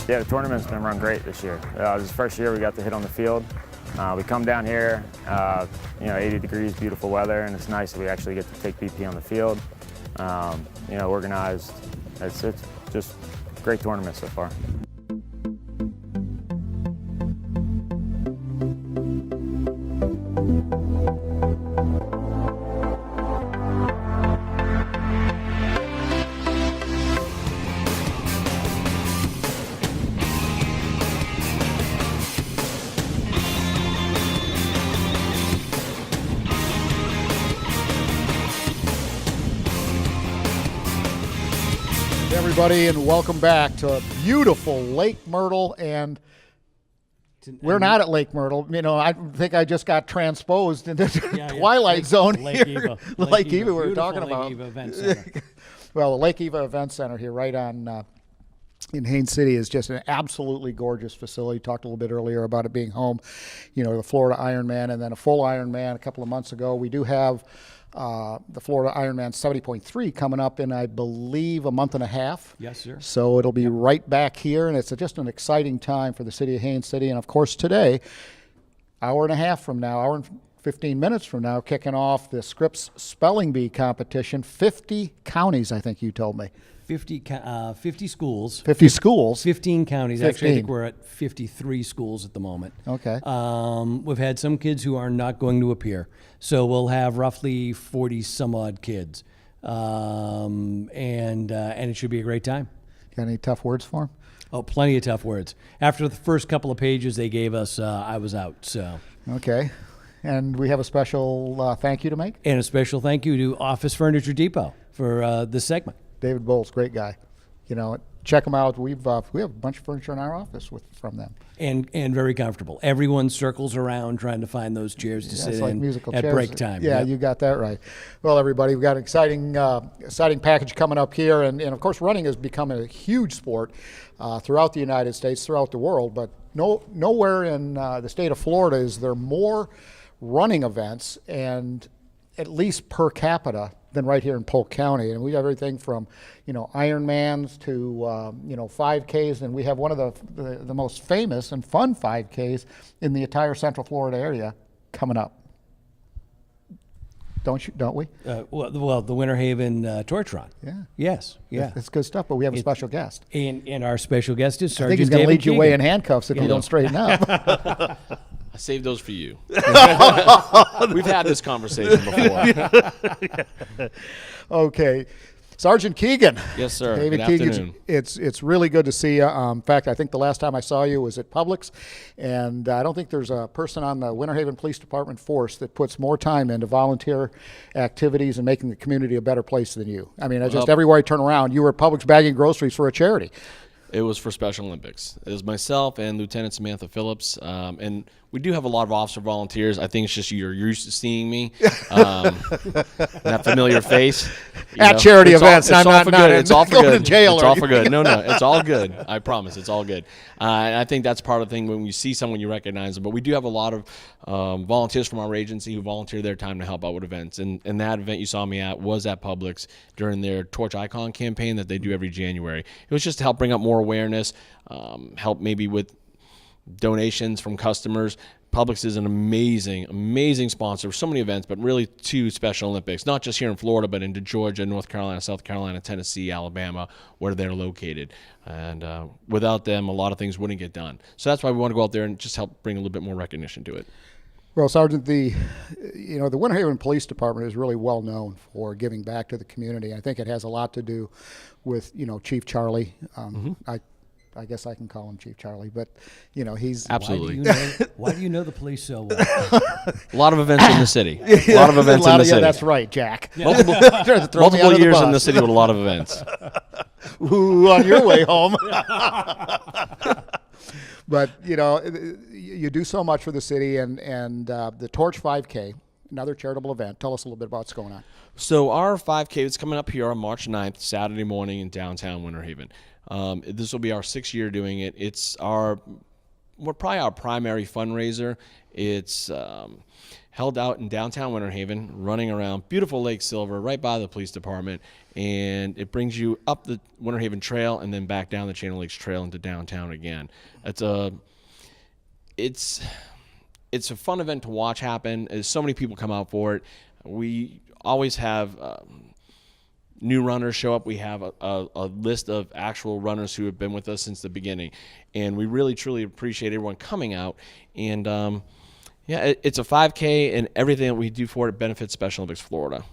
Yeah, the tournament's been run great this year. This is the first year we got to hit on the field. We come down here, 80 degrees, beautiful weather, and it's nice that we actually get to take BP on the field. Organized. It's just a great tournament so far. Everybody, and welcome back to beautiful Lake Myrtle, and we're not at Lake Myrtle. I think I just got transposed into Twilight Zone here. Lake Eva, we were talking about. Lake Eva Event Center. Well, the Lake Eva Event Center here, right on in Haines City, is just an absolutely gorgeous facility. Talked a little bit earlier about it being home, the Florida Ironman, and then a full Ironman a couple of months ago. We do have the Florida Ironman 70.3 coming up in, I believe, a month and a half. Yes, sir. So it'll be right back here, and it's just an exciting time for the city of Haines City. And, of course, today, hour and a half from now, hour and 15 minutes from now, kicking off the Scripps Spelling Bee competition. 50 counties, I think you told me. 50 schools. 50 schools. 15 counties. Actually, I 15. think we're at 53 schools at the moment. Okay. We've had some kids who are not going to appear. So we'll have roughly 40 some odd kids. And it should be a great time. Got any tough words for them? Oh, plenty of tough words. After the first couple of pages they gave us, I was out. So. Okay. And we have a special thank you to make? And a special thank you to Office Furniture Depot for this segment. David Bowles, great guy. check them out. We have a bunch of furniture in our office from them. And very comfortable. Everyone circles around trying to find those chairs to sit It's like in musical at chairs. break time. Yeah, Yep. you got that right. Well, everybody, we've got an exciting package coming up here, and of course, running has become a huge sport throughout the United States, throughout the world. But nowhere in the state of Florida is there more running events, and at least per capita, than right here in Polk County. And we have everything from, Ironmans to, 5Ks, and we have one of the most famous and fun 5Ks in the entire Central Florida area coming up. Don't we? Well, the Winter Haven Torch Run. Yeah. Yes. Yeah. It's good stuff, but we have a special guest. And our special guest is I Sergeant think he's going to David lead you away Keigan. in handcuffs if you don't straighten up. I saved those for you. We've had this conversation before. Okay. Sergeant Keigan. Yes, sir. David Good Keigan, afternoon. it's really good to see you. In fact, I think the last time I saw you was at Publix, and I don't think there's a person on the Winter Haven Police Department force that puts more time into volunteer activities and making the community a better place than you. I mean, everywhere I turn around, you were at Publix bagging groceries for a charity. It was for Special Olympics. It was myself and Lieutenant Samantha Phillips, and we do have a lot of officer volunteers. I think it's just you're used to seeing me, that familiar face. At charity events, It's all for good. It's all for going good. to jail It's or all for good. anything. No, it's all good. I promise, it's all good. And I think that's part of the thing when you see someone, you recognize them. But we do have a lot of volunteers from our agency who volunteer their time to help out with events. And that event you saw me at was at Publix during their Torch Icon campaign that they do every January. It was just to help bring up more awareness, help maybe with donations from customers. Publix is an amazing sponsor of so many events, but really two Special Olympics, not just here in Florida, but into Georgia, North Carolina, South Carolina, Tennessee, Alabama, where they're located. And without them, a lot of things wouldn't get done. So that's why we want to go out there and just help bring a little bit more recognition to it. Well, Sergeant, the Winter Haven Police Department is really well known for giving back to the community. I think it has a lot to do with, Chief Charlie. I guess I can call him Chief Charlie, but he's Absolutely. Why do you know the police so well? A lot of events in the city. A lot of events in the city. Yeah, that's right, Jack. Multiple years in the city with a lot of events. Ooh, on your way home. But you do so much for the city, and the Torch 5K, another charitable event. Tell us a little bit about what's going on. So our 5K is coming up here on March 9th, Saturday morning in downtown Winter Haven. This will be our 6th year doing it. It's we're probably our primary fundraiser. It's held out in downtown Winter Haven, running around beautiful Lake Silver, right by the police department, and it brings you up the Winter Haven Trail and then back down the Chain of Lakes Trail into downtown again. It's a fun event to watch happen. There's so many people come out for it. We always have new runners show up. We have a list of actual runners who have been with us since the beginning, and we really truly appreciate everyone coming out. And it's a 5K, and everything that we do for it benefits Special Olympics Florida.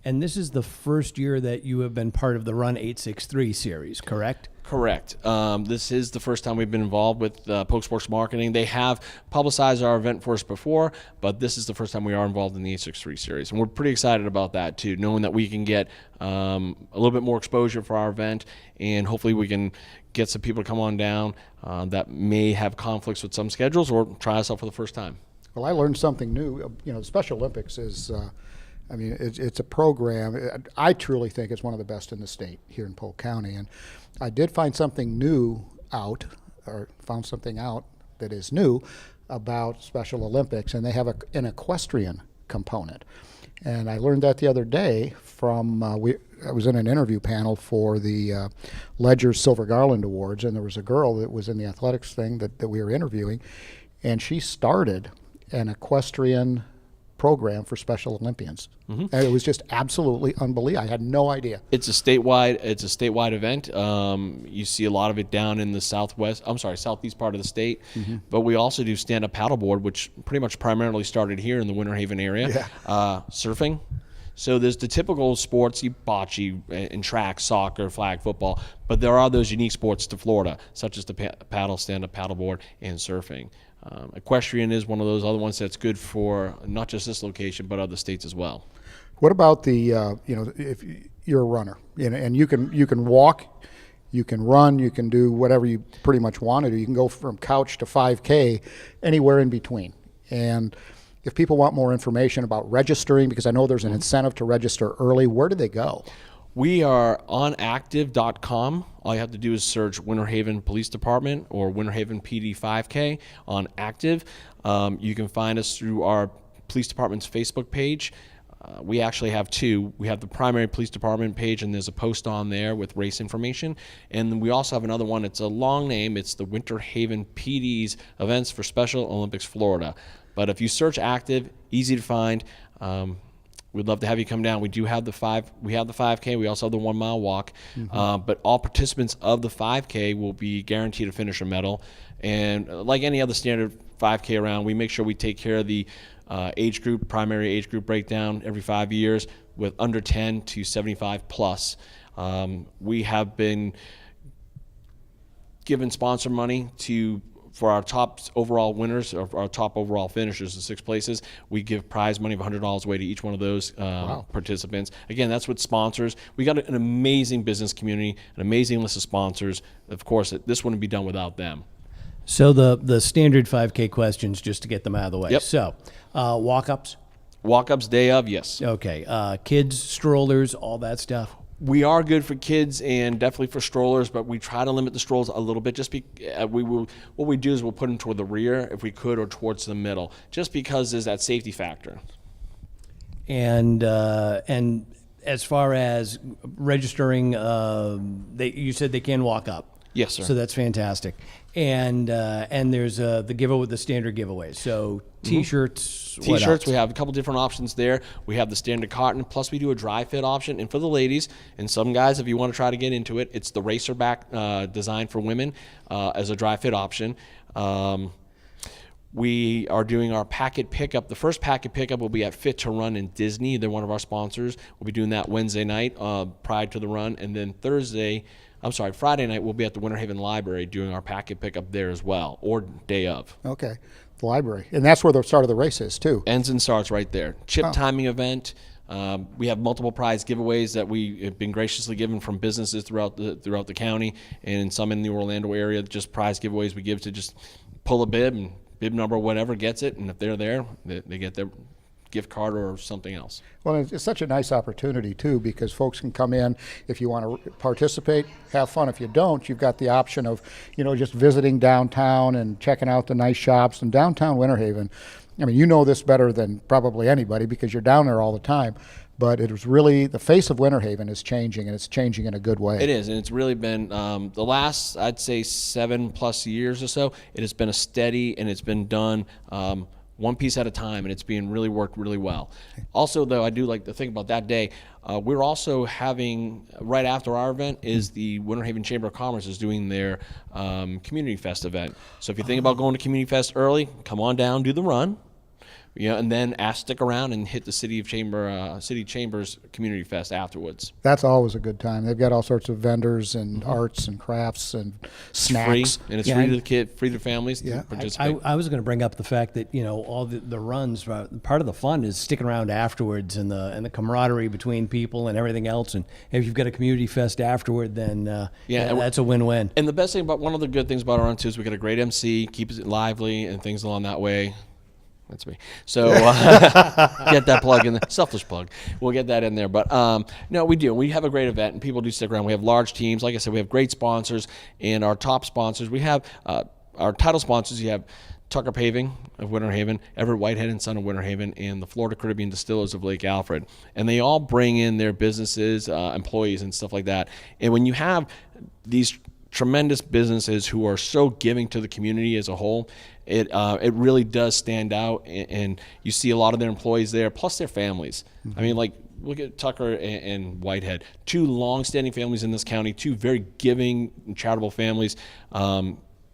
And this is the first year that you have been part of the Run 863 series, correct? Correct. This is the first time we've been involved with Polk Sports Marketing. They have publicized our event for us before, but this is the first time we are involved in the 863 series. And we're pretty excited about that, too, knowing that we can get a little bit more exposure for our event, and hopefully we can get some people to come on down that may have conflicts with some schedules or try us out for the first time. Well, I learned something new. The Special Olympics is, it's a program. I truly think it's one of the best in the state here in Polk County. And I did find something new out that is new about Special Olympics, and they have an equestrian component. And I learned that the other day from, I was in an interview panel for the Ledger's Silver Garland Awards, and there was a girl that was in the athletics thing that we were interviewing, and she started an equestrian program for Special Olympians. And it was just absolutely unbelievable. I had no idea. It's a statewide event. You see a lot of it down in the southeast part of the state. But we also do stand-up paddleboard, which pretty much primarily started here in the Winter Haven area. Surfing. So there's the typical sports, bocce and track, soccer, flag football, but there are those unique sports to Florida, such as the paddle, stand-up paddleboard, and surfing. Equestrian is one of those other ones that's good for not just this location, but other states as well. What about the, if you're a runner and you can walk, You can run, you can do whatever you pretty much want to do. You can go from couch to 5K, anywhere in between. And if people want more information about registering, because I know there's an incentive to register early, where do they go? We are on active.com. All you have to do is search Winter Haven Police Department or Winter Haven PD 5K on active. You can find us through our police department's Facebook page. We actually have two. We have the primary police department page, and there's a post on there with race information. And then we also have another one. It's a long name. It's the Winter Haven PD's Events for Special Olympics Florida. But if you search active, easy to find. We'd love to have you come down. We do have the 5K. We also have the 1 mile walk. But all participants of the 5K will be guaranteed a finisher medal. And like any other standard 5K around, we make sure we take care of the primary age group breakdown every 5 years with under 10 to 75 plus. We have been given sponsor money for our top overall winners, or our top overall finishers in 6 places. We give prize money of $100 away to each one of those participants. Again, that's with sponsors. We got an amazing business community, an amazing list of sponsors. Of course, this wouldn't be done without them. So the standard 5K questions, just to get them out of the way. Yep. So walk-ups? Walk-ups day of, yes. Okay. Kids, strollers, all that stuff? We are good for kids and definitely for strollers, but we try to limit the strollers a little bit. What we do is we'll put them toward the rear if we could, or towards the middle, just because there's that safety factor. And as far as registering, you said they can walk up. Yes, sir. So that's fantastic. And there's the standard giveaways. So T-shirts. What T-shirts, else? we have a couple different options there. We have the standard cotton, plus we do a dry fit option. And for the ladies and some guys, if you want to try to get into it, it's the racer back design for women as a dry fit option. We are doing our packet pickup. The first packet pickup will be at Fit to Run in Disney. They're one of our sponsors. We'll be doing that Wednesday night prior to the run. And then Friday night, we'll be at the Winter Haven Library doing our packet pickup there as well, or day of. Okay, the library. And that's where the start of the race is, too. Ends and starts right there. Chip timing event. We have multiple prize giveaways that we have been graciously given from businesses throughout the county, and some in the Orlando area. Just prize giveaways we give to just pull a bib, and bib number whatever gets it, and if they're there, they get their gift card or something else. Well, it's such a nice opportunity, too, because folks can come in. If you want to participate, have fun. If you don't, you've got the option of, just visiting downtown and checking out the nice shops. And downtown Winter Haven, I mean, you know this better than probably anybody because you're down there all the time. But it was really, the face of Winter Haven is changing, and it's changing in a good way. It is, and it's really been the last, I'd say, 7+ years or so, it has been a steady, and it's been done one piece at a time, and it's being really worked really well. Also, though, I do like to think about that day. We're also having, right after our event, is the Winter Haven Chamber of Commerce is doing their Community Fest event. So if you think about going to Community Fest early, come on down, do the run. And then stick around and hit the City Chambers Community Fest afterwards. That's always a good time. They've got all sorts of vendors and arts and crafts and snacks. Free, and it's free to the kid, free to families to participate. I was going to bring up the fact that all the runs, part of the fun is sticking around afterwards, and the camaraderie between people and everything else. And if you've got a community fest afterward, then that's a win-win. And the best thing about one of the good things about our run too is we got a great MC, keeps it lively and things along that way. That's me. So get that plug in there. Selfish plug. We'll get that in there. But no, we do. We have a great event, and people do stick around. We have large teams. Like I said, we have great sponsors. And our top sponsors, we have our title sponsors. You have Tucker Paving of Winter Haven, Everett Whitehead and Son of Winter Haven, and the Florida Caribbean Distillers of Lake Alfred. And they all bring in their businesses, employees, and stuff like that. And when you have these tremendous businesses who are so giving to the community as a whole, it really does stand out, and you see a lot of their employees there, plus their families. I mean, like, look at Tucker and Whitehead, 2 long-standing families in this county, 2 very giving and charitable families,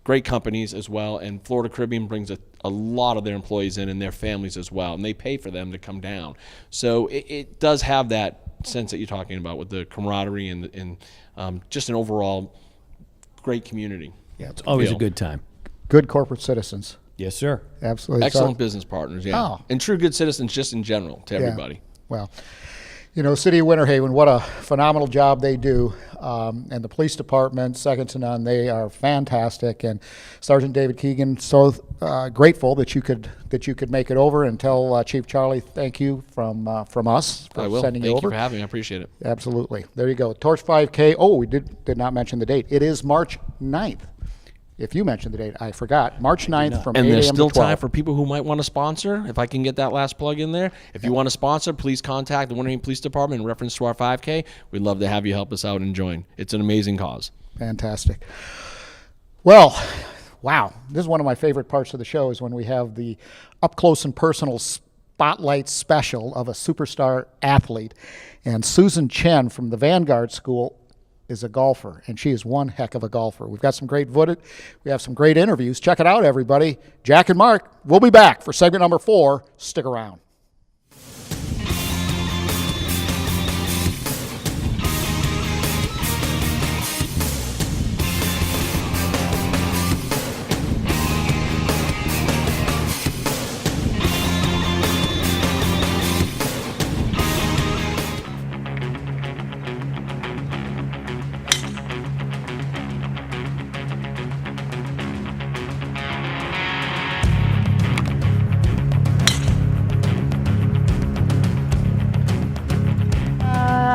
great companies as well, and Florida Caribbean brings a lot of their employees in and their families as well, and they pay for them to come down. So it does have that sense that you're talking about with the camaraderie and just an overall great community. Yeah, it's always a good time. Good corporate citizens. Yes, sir. Absolutely. Excellent business partners, yeah. Oh. And true good citizens just in general to everybody. Well, You know, City of Winter Haven, what a phenomenal job they do. And the police department, second to none, they are fantastic. And Sergeant David Keigan, so grateful that you could make it over, and tell Chief Charlie thank you from us for I will. sending Thank you over. you for having me. I appreciate it. Absolutely. There you go. Torch 5K. Oh, we did not mention the date. It is March 9th. If you mentioned the date, I forgot. March 9th from 8 And a.m. there's to still 12. time for people who might want to sponsor. If I can get that last plug in there. If you want to sponsor, please contact the Winter Haven Police Department in reference to our 5K. We'd love to have you help us out and join. It's an amazing cause. Fantastic. Well, wow. This is one of my favorite parts of the show, is when we have the up close and personal spotlight special of a superstar athlete. And Susan Chen from the Vanguard School is a golfer, and she is one heck of a golfer. We've got some great footage. We have some great interviews. Check it out, everybody. Jack and Mark, we'll be back for segment number 4. Stick around.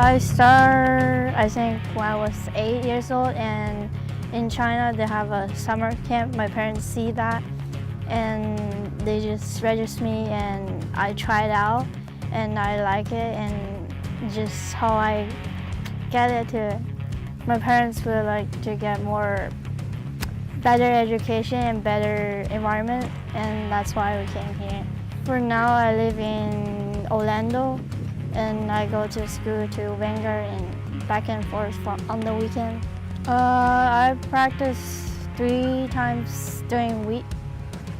I started, I think, when I was 8 years old, and in China they have a summer camp. My parents see that, and they just registered me, and I tried out, and I like it, and just how I get it to. My parents would like to get better education and better environment, and that's why we came here. For now, I live in Orlando, and I go to school to Vanguard and back and forth on the weekend. I practice 3 times during week,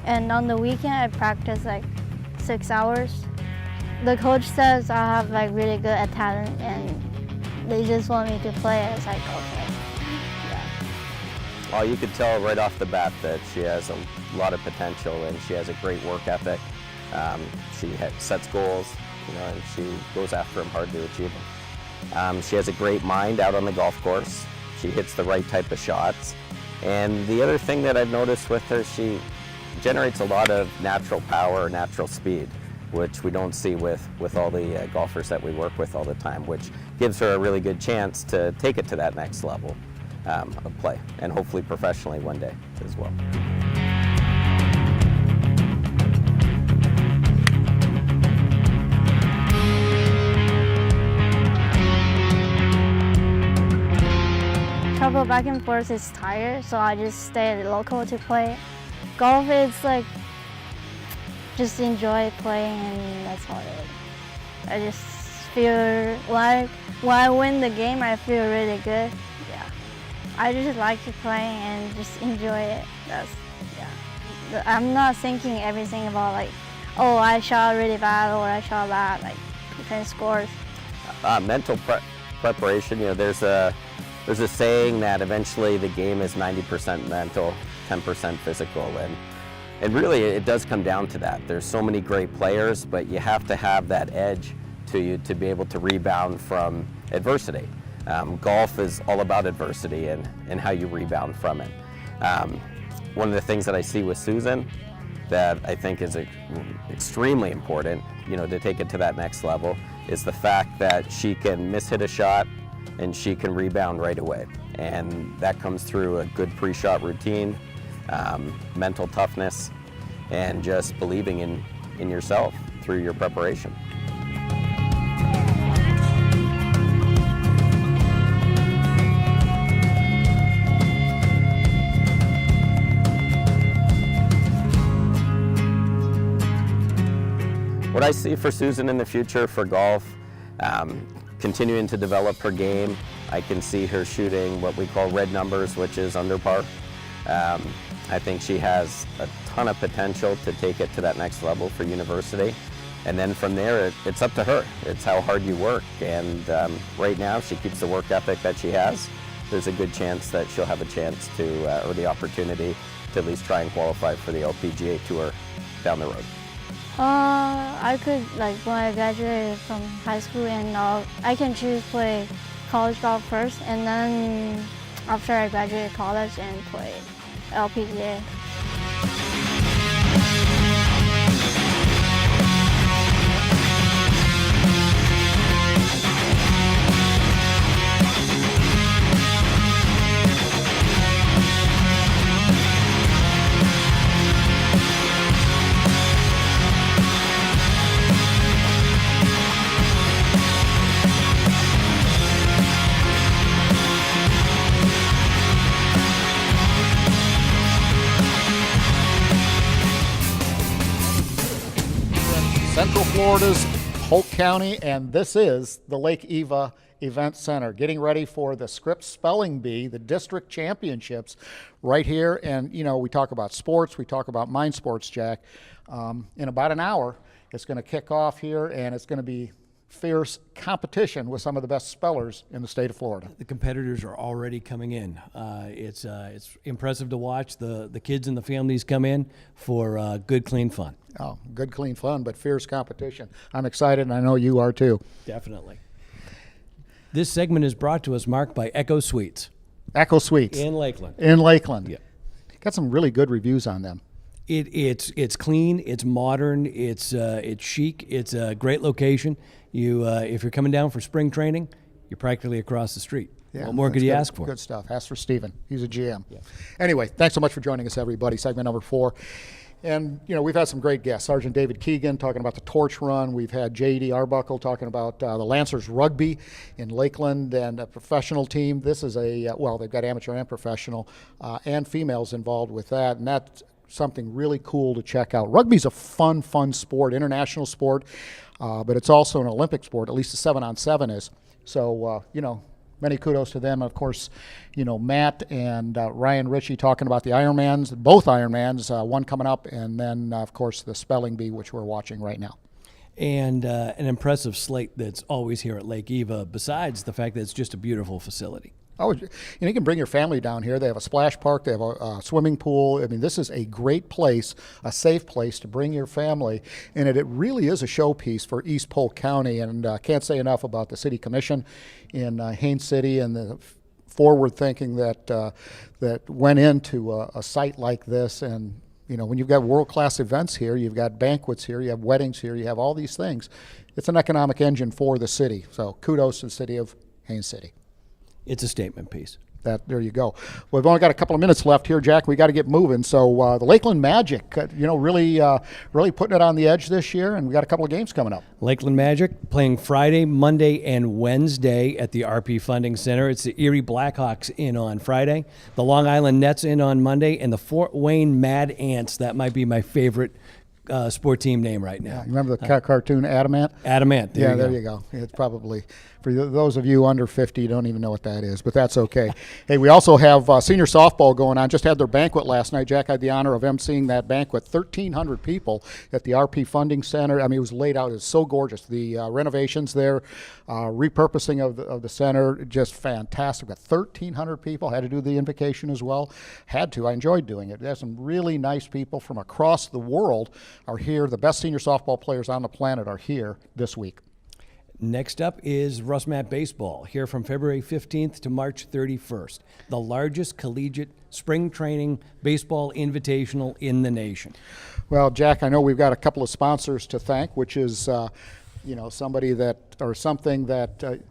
and on the weekend I practice like 6 hours. The coach says I have like really good talent, and they just want me to play it. It's like, okay. Yeah. Well, you could tell right off the bat that she has a lot of potential, and she has a great work ethic. She sets goals, and she goes after them hard to achieve them. She has a great mind out on the golf course. She hits the right type of shots. And the other thing that I've noticed with her, she generates a lot of natural power, natural speed, which we don't see with all the golfers that we work with all the time, which gives her a really good chance to take it to that next level of play, and hopefully professionally one day as well. Travel back and forth is tired, so I just stay local to play. Golf is like, just enjoy playing, and that's all it is. I just feel like when I win the game, I feel really good. Yeah, I just like to play and just enjoy it. I'm not thinking everything about like, oh, I shot really bad or I shot bad, like different scores. Mental preparation, there's a saying that eventually the game is 90% mental, 10% physical, and really it does come down to that. There's so many great players, but you have to have that edge to you to be able to rebound from adversity. Golf is all about adversity and how you rebound from it. One of the things that I see with Susan that I think is extremely important, to take it to that next level, is the fact that she can mishit a shot and she can rebound right away. And that comes through a good pre-shot routine, mental toughness, and just believing in yourself through your preparation. What I see for Susan in the future for golf, continuing to develop her game. I can see her shooting what we call red numbers, which is under par. I think she has a ton of potential to take it to that next level for university. And then from there, it's up to her. It's how hard you work. And right now, if she keeps the work ethic that she has, there's a good chance that she'll have a chance to, or the opportunity to at least try and qualify for the LPGA Tour down the road. I could, like, when I graduated from high school, and I can choose play college golf first, and then after I graduate college and play LPGA. Central Florida's Polk County, and this is the Lake Eva Event Center, getting ready for the Scripps Spelling Bee, the district championships right here. And, you know, we talk about sports, we talk about mind sports, Jack. In about an hour, it's going to kick off here, and it's going to be fierce competition with some of the best spellers in the state of Florida. The competitors are already coming in. It's impressive to watch the kids and the families come in for good, clean fun. Oh, good, clean fun, but fierce competition. I'm excited, and I know you are too. Definitely. This segment is brought to us, Mark, by Echo Suites. Echo Suites. In Lakeland. In Lakeland. Yeah. Got some really good reviews on them. It's clean, it's modern, it's chic, it's a great location. If you're coming down for spring training, you're practically across the street. Yeah, What more could you good, ask for? Good stuff. Ask for Steven. He's a GM. Yeah. Anyway, thanks so much for joining us, everybody. Segment number 4. And, you know, we've had some great guests. Sergeant David Keigan talking about the torch run. We've had J.D. Arbuckle talking about the Lancers Rugby in Lakeland and a professional team. This is they've got amateur and professional and females involved with that. And that's something really cool to check out. Rugby's a fun sport, international sport, but it's also an Olympic sport, at least the 7-on-7 is. So, many kudos to them. Of course, Matt and Ryan Ritchie talking about the Ironmans, both Ironmans, one coming up, and then, of course, the spelling bee, which we're watching right now. And an impressive slate that's always here at Lake Eva, besides the fact that it's just a beautiful facility. Oh, you can bring your family down here. They have a splash park. They have a swimming pool. I mean, this is a great place, a safe place to bring your family. And it really is a showpiece for East Polk County. And I can't say enough about the City Commission in Haines City and the forward thinking that went into a site like this. And, when you've got world-class events here, you've got banquets here, you have weddings here, you have all these things. It's an economic engine for the city. So kudos to the city of Haines City. It's a statement piece. There you go. Well, we've only got a couple of minutes left here, Jack. We got to get moving. So the Lakeland Magic, really putting it on the edge this year, and we got a couple of games coming up. Lakeland Magic playing Friday, Monday, and Wednesday at the RP Funding Center. It's the Erie Blackhawks in on Friday, the Long Island Nets in on Monday, and the Fort Wayne Mad Ants. That might be my favorite sport team name right now. Yeah, you remember the cartoon Adamant? Adamant. There you go. It's probably, for those of you under 50, you don't even know what that is, but that's okay. Hey, we also have senior softball going on. Just had their banquet last night. Jack had the honor of emceeing that banquet. 1,300 people at the RP Funding Center. I mean, it was laid out. It's so gorgeous. The renovations there, repurposing of the center, just fantastic. Got 1,300 people. Had to do the invocation as well. Had to. I enjoyed doing it. There's some really nice people from across the world are here. The best senior softball players on the planet are here this week. Next up is RussMatt Baseball, here from February 15th to March 31st, the largest collegiate spring training baseball invitational in the nation. Well, Jack, I know we've got a couple of sponsors to thank, which is, somebody that, or something that,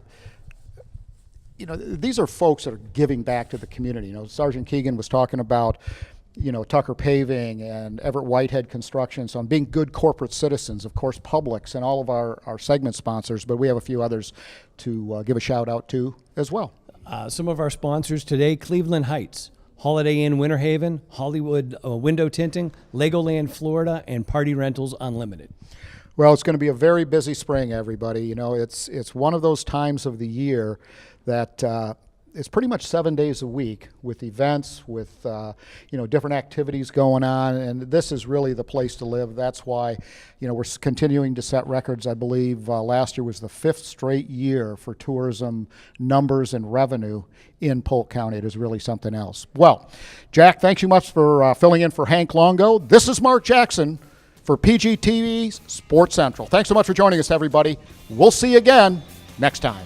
these are folks that are giving back to the community. Sergeant Keigan was talking about, Tucker Paving and Everett Whitehead Construction, so on being good corporate citizens, of course, Publix and all of our segment sponsors, but we have a few others to give a shout out to as well. Some of our sponsors today: Cleveland Heights, Holiday Inn Winter Haven, Hollywood Window Tinting, Legoland Florida, and Party Rentals Unlimited. Well, it's going to be a very busy spring, everybody. It's one of those times of the year that it's pretty much 7 days a week with events, with different activities going on, and this is really the place to live. That's why we're continuing to set records. I believe last year was the 5th straight year for tourism numbers and revenue in Polk County. It is really something else. Well, Jack, thanks you much for filling in for Hank Longo. This is Mark Jackson. for PGTV's Sports Central. Thanks so much for joining us, everybody. We'll see you again next time.